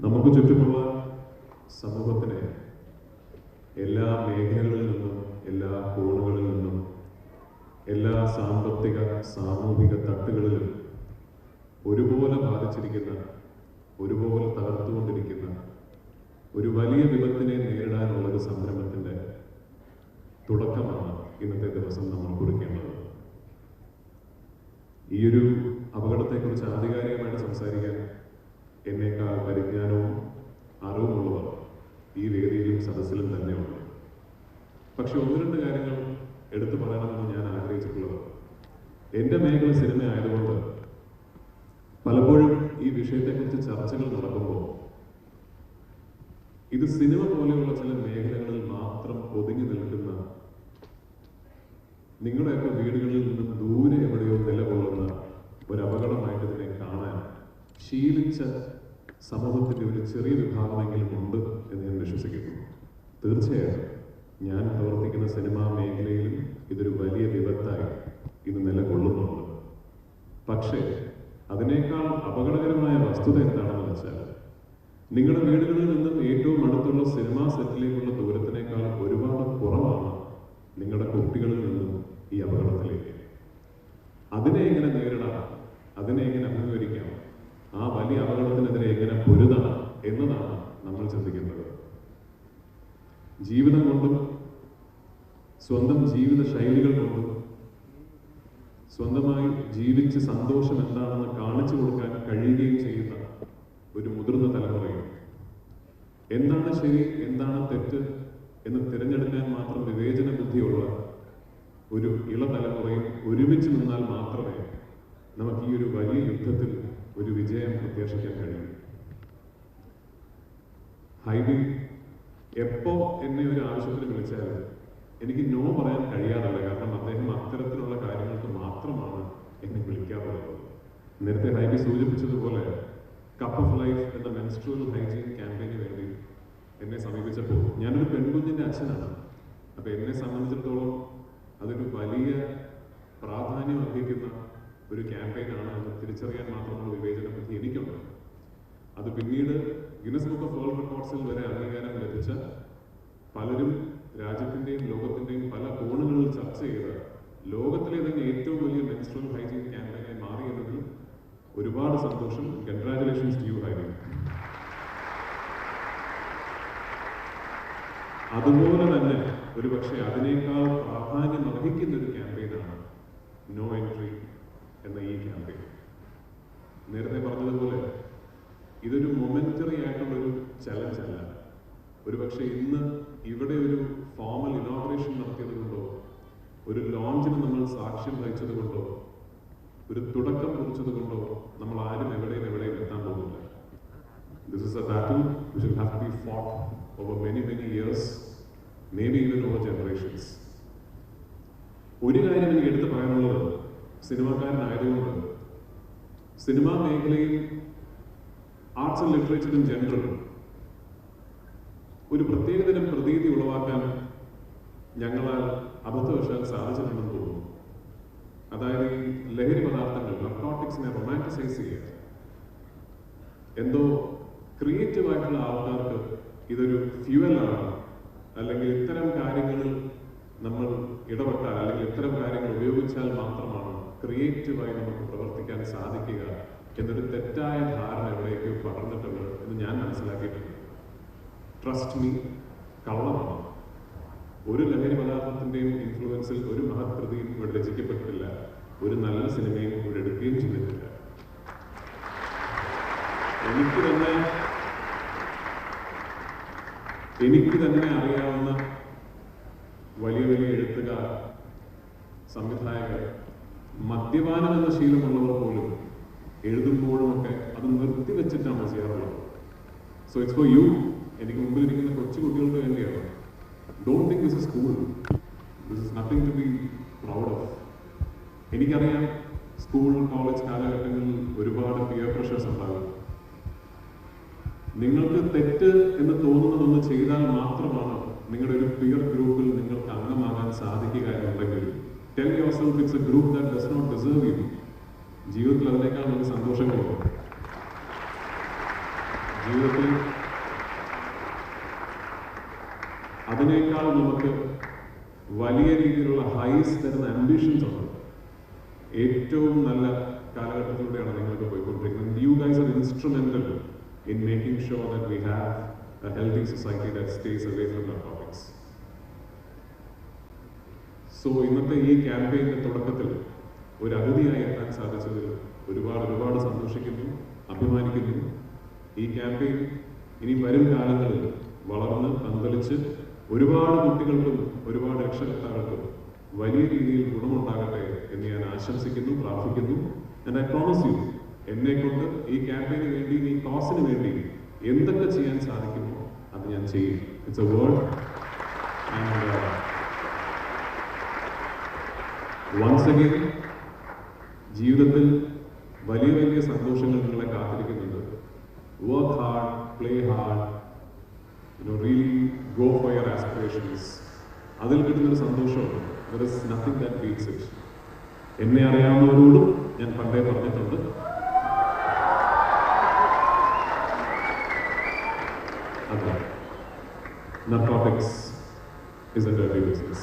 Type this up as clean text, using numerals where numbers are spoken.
നമുക്ക് ചുറ്റുമുള്ള സമൂഹത്തിനെ എല്ലാ മേഖലകളിൽ നിന്നും, എല്ലാ കോണുകളിൽ നിന്നും, എല്ലാ സാമ്പത്തിക സാമൂഹിക തട്ടുകളിലും ഒരുപോലെ ബാധിച്ചിരിക്കുന്ന, ഒരുപോലെ തകർത്തുകൊണ്ടിരിക്കുന്ന ഒരു വലിയ വിപത്തിനെ നേരിടാനുള്ള ഒരു സംരംഭത്തിൻ്റെ തുടക്കമാണ് ഇന്നത്തെ ദിവസം നമ്മൾ കുറിക്കേണ്ടത്. ഈയൊരു അപകടത്തെക്കുറിച്ച് ആധികാരികമായിട്ട് സംസാരിക്കാൻ എന്നേക്കാൾ പരിജ്ഞാനവും അറിവുമുള്ളവർ ഈ വേദിയിലും സദസ്സിലും തന്നെയുണ്ട്. പക്ഷെ ഒന്ന് രണ്ട് കാര്യങ്ങൾ എടുത്തു പറയണമെന്ന് ഞാൻ ആഗ്രഹിച്ചിട്ടുള്ളത്, എൻ്റെ മേഖല സിനിമ ആയതുകൊണ്ട് പലപ്പോഴും ഈ വിഷയത്തെക്കുറിച്ച് ചർച്ചകൾ നടക്കുമ്പോൾ ഇത് സിനിമ പോലെയുള്ള ചില മേഖലകളിൽ മാത്രം ഒതുങ്ങി നിൽക്കുന്ന, നിങ്ങളുടെയൊക്കെ വീടുകളിൽ നിന്നും ദൂരെ എവിടെയോ നിലകൊള്ളുന്ന ഒരു അപകടമായിട്ട് ഇതിനെ കാണാൻ ശീലിച്ച സമൂഹത്തിൻ്റെ ഒരു ചെറിയ വിഭാഗമെങ്കിലും ഉണ്ട് എന്ന് ഞാൻ വിശ്വസിക്കുന്നു. തീർച്ചയായും ഞാൻ പ്രവർത്തിക്കുന്ന സിനിമാ മേഖലയിലും ഇതൊരു വലിയ വിപത്തായി ഇന്ന് നിലകൊള്ളുന്നുണ്ട്. പക്ഷേ അതിനേക്കാൾ അപകടകരമായ വസ്തുത എന്താണെന്ന് വെച്ചാൽ, നിങ്ങളുടെ വീടുകളിൽ നിന്നും ഏറ്റവും അടുത്തുള്ള സിനിമാ സെറ്റിലേക്കുള്ള ദൂരത്തിനേക്കാൾ ഒരുപാട് കുറവാണ് നിങ്ങളുടെ കുട്ടികളിൽ നിന്നും ഈ അപകടത്തിലേക്ക്. അതിനെ എങ്ങനെ നേരിടാം, അതിനെ എങ്ങനെ അഭിമുഖീകരിക്കാം, ആ വലിയ അപകടത്തിനെതിരെ എങ്ങനെ പൊരുതാം എന്നതാണ് നമ്മൾ ചിന്തിക്കേണ്ടത്. ജീവിതം കൊണ്ടും സ്വന്തം ജീവിത ശൈലികൾ കൊണ്ടും സ്വന്തമായി ജീവിച്ച് സന്തോഷം എന്താണെന്ന് കാണിച്ചു കൊടുക്കാൻ കഴിയുകയും ചെയ്യുന്ന ഒരു മുതിർന്ന തലമുറയും, എന്താണ് ശരി എന്താണ് തെറ്റ് എന്ന് തിരഞ്ഞെടുക്കാൻ മാത്രം വിവേചന ബുദ്ധിയുള്ള ഒരു ഇളതലമുറയും ഒരുമിച്ച് നിന്നാൽ മാത്രമേ നമുക്ക് ഈ ഒരു വലിയ യുദ്ധത്തിൽ ഒരു വിജയം പ്രത്യാശിക്കാൻ കഴിയും. ഹൈബി എപ്പോ എന്നെ ഒരു ആവശ്യത്തിന് വിളിച്ചാൽ എനിക്ക് നോ പറയാൻ കഴിയാറില്ല. കാരണം അദ്ദേഹം അത്തരത്തിലുള്ള കാര്യങ്ങൾക്ക് മാത്രമാണ് എന്നെ വിളിക്കാറുള്ളത്. നേരത്തെ ഹൈബി സൂചിപ്പിച്ചതുപോലെ കപ്പ് ഓഫ് ലൈഫ് എന്ന മെൻസ്ട്രുവൽ ഹൈജീൻ ക്യാമ്പയിന് വേണ്ടി എന്നെ സമീപിച്ചപ്പോൾ, ഞാനൊരു പെൺകുഞ്ഞിൻ്റെ അച്ഛനാണ്. അപ്പോൾ എന്നെ സംബന്ധിച്ചിടത്തോളം അതൊരു വലിയ പ്രാധാന്യം അർഹിക്കുന്ന ഒരു ക്യാമ്പയിനാണ് എന്ന് തിരിച്ചറിയാൻ മാത്രമുള്ള വിവേചന ബുദ്ധി എനിക്കുണ്ട്. അത് പിന്നീട് ഗിന്നസ് ബുക്ക് ഓഫ് വേൾഡ് റെക്കോർഡ്സിൽ വരെ അംഗീകാരം ലഭിച്ച, പലരും രാജ്യത്തിൻ്റെയും ലോകത്തിൻ്റെയും പല കോണുകളിൽ ചർച്ച ചെയ്ത് ലോകത്തിലെ തന്നെ ഏറ്റവും വലിയ മെൻസ്ട്രുവൽ ഹൈജീൻ ക്യാമ്പയിനായി മാറി എന്നതിൽ ഒരുപാട് സന്തോഷം. Congratulations to you Hibi. അതുപോലെ തന്നെ ഒരുപക്ഷെ അതിനേക്കാൾ പ്രാധാന്യം അർഹിക്കുന്ന ഒരു ക്യാമ്പയിനാണ് നോ എൻട്രി എന്ന ഈ ക്യാമ്പയിൻ. നേരത്തെ പറഞ്ഞതുപോലെ ഇതൊരു മൊമെന്ററി ആയിട്ടുള്ളൊരു ചലഞ്ച് അല്ല. ഒരുപക്ഷെ ഇന്ന് ഇവിടെ ഒരു ഫോമൽ ഇനോഗ്രേഷൻ നടത്തിയത് കൊണ്ടോ, ഒരു ലോഞ്ചിന് നമ്മൾ സാക്ഷ്യം വഹിച്ചത് കൊണ്ടോ, ഒരു തുടക്കം കുറിച്ചത് കൊണ്ടോ നമ്മൾ ആരും എവിടെയും എത്താൻ പോകുന്നില്ല. This is A battle which will have to be fought over many years, maybe even over generations. ഒരു കാര്യം എനിക്ക് എടുത്തു പറയാനുള്ളത്, സിനിമാക്കാരനായതുകൊണ്ട് സിനിമാ മേഖലയിൽ ആർട്സ് ആൻഡ് ലിറ്ററേച്ചറും ജനറലും ഒരു പ്രത്യേകതരം പ്രതീതി ഉളവാക്കാൻ ഞങ്ങളാൽ അബദ്ധവശാൽ സാധിച്ചിട്ടുണ്ടെന്ന് തോന്നുന്നു. അതായത് ഈ ലഹരി പദാർത്ഥങ്ങൾ, നർക്കോട്ടിക്സിനെ റൊമാൻറ്റിസൈസ് ചെയ്യുക. എന്തോ ക്രിയേറ്റീവായിട്ടുള്ള ആൾക്കാർക്ക് ഇതൊരു ഫ്യൂവലാണ്, അല്ലെങ്കിൽ ഇത്തരം കാര്യങ്ങളിൽ നമ്മൾ ഇടപെട്ടാൽ, അല്ലെങ്കിൽ ഇത്തരം കാര്യങ്ങൾ ഉപയോഗിച്ചാൽ മാത്രമാണ് ക്രിയേറ്റീവായി നമുക്ക് പ്രവർത്തിക്കാൻ സാധിക്കുക എന്നൊരു തെറ്റായ ധാരണ എവിടേക്ക് പടർന്നിട്ടുണ്ട് എന്ന് ഞാൻ മനസ്സിലാക്കിയിട്ടുണ്ട്. ട്രസ്റ്റ് മീ, കള്ളമാണ്. ഒരു ലഹരി പദാർത്ഥത്തിൻ്റെയും ഇൻഫ്ലുവൻസിൽ ഒരു മഹത്കൃതിയും ഇവിടെ രചിക്കപ്പെട്ടിട്ടില്ല, ഒരു നല്ല സിനിമയും ഇവിടെ എടുക്കുകയും ചെയ്തിട്ടില്ല. എനിക്ക് തന്നെ അറിയാവുന്ന വലിയ എഴുത്തുകാർ, സംവിധായകർ, മദ്യപാനം എന്ന ശീലമുള്ളവർ പോലും എഴുതുമ്പോഴുമൊക്കെ അത് നിർത്തിവെച്ചിട്ടാണ് ചെയ്യാറുള്ളത്. So it's for you. എനിക്ക് മുമ്പിലിരിക്കുന്ന കൊച്ചു കുട്ടികൾക്ക് വേണ്ടിയാണ്. Don't think this is cool. This is nothing to be proud of. എനിക്കറിയാം സ്കൂൾ കോളേജ് കാലഘട്ടങ്ങളിൽ ഒരുപാട് പിയർ പ്രഷേഴ്സ് ഉണ്ടാകും. നിങ്ങൾക്ക് തെറ്റ് എന്ന് തോന്നുന്നതൊന്ന് ചെയ്താൽ മാത്രമാണ് നിങ്ങളുടെ ഒരു പിയർ ഗ്രൂപ്പിൽ നിങ്ങൾക്ക് അംഗമാകാൻ സാധിക്കുക എന്നുണ്ടെങ്കിൽ tell yourself it's a group that does not deserve you. ജീവിതത്തിൽ അതിനേക്കാൾ വലിയ സന്തോഷങ്ങളുണ്ട്. ജീവിതത്തിൽ അതിനേക്കാൾ നമുക്ക് വലിയ രീതിയിലുള്ള ഹൈസ് തരുന്ന ആംബിഷൻസ് ഉണ്ട്. ഏറ്റവും നല്ല കാലഘട്ടത്തിലൂടെയാണ് നിങ്ങൾക്ക് പോയിക്കൊണ്ടിരിക്കുന്നത്. You guys are instrumental in making sure that we have a healthy society that stays away from narcotics. So ഇന്നത്തെ ഈ ക്യാമ്പയിന്റെ തുടക്കത്തിൽ ഒരു അതിഥിയായി എത്താൻ സാധിച്ചതിൽ ഒരുപാട് സന്തോഷിക്കുന്നു, അഭിമാനിക്കുന്നു. ഈ ക്യാമ്പയിൻ ഇനി വരും കാലങ്ങളിൽ വളർന്ന് പന്തലിച്ച് ഒരുപാട് കുട്ടികൾക്കും ഒരുപാട് രക്ഷകർത്താക്കൾക്കും വലിയ രീതിയിൽ ഗുണമുണ്ടാകട്ടെ എന്ന് ഞാൻ ആശംസിക്കുന്നു, പ്രാർത്ഥിക്കുന്നു. And I promise you, എന്നെ കൊണ്ട് ഈ ക്യാമ്പയിന് വേണ്ടി, ഈ കോസിന് വേണ്ടി എന്തൊക്കെ ചെയ്യാൻ സാധിക്കുമോ അത് ഞാൻ ചെയ്യും. It's a word. And once again ജീവിതത്തിൽ വലിയ വലിയ സന്തോഷങ്ങൾ നിങ്ങളെ കാത്തിരിക്കുന്നുണ്ട്. Work hard, play hard, really go for your aspirations. അതിൽ കിട്ടുന്നൊരു സന്തോഷമുണ്ട്. There is nothing that beats it. എന്നെ അറിയാവുന്നവരോടും ഞാൻ പണ്ടേ പറഞ്ഞിട്ടുണ്ട്, narcotics is a dirty business.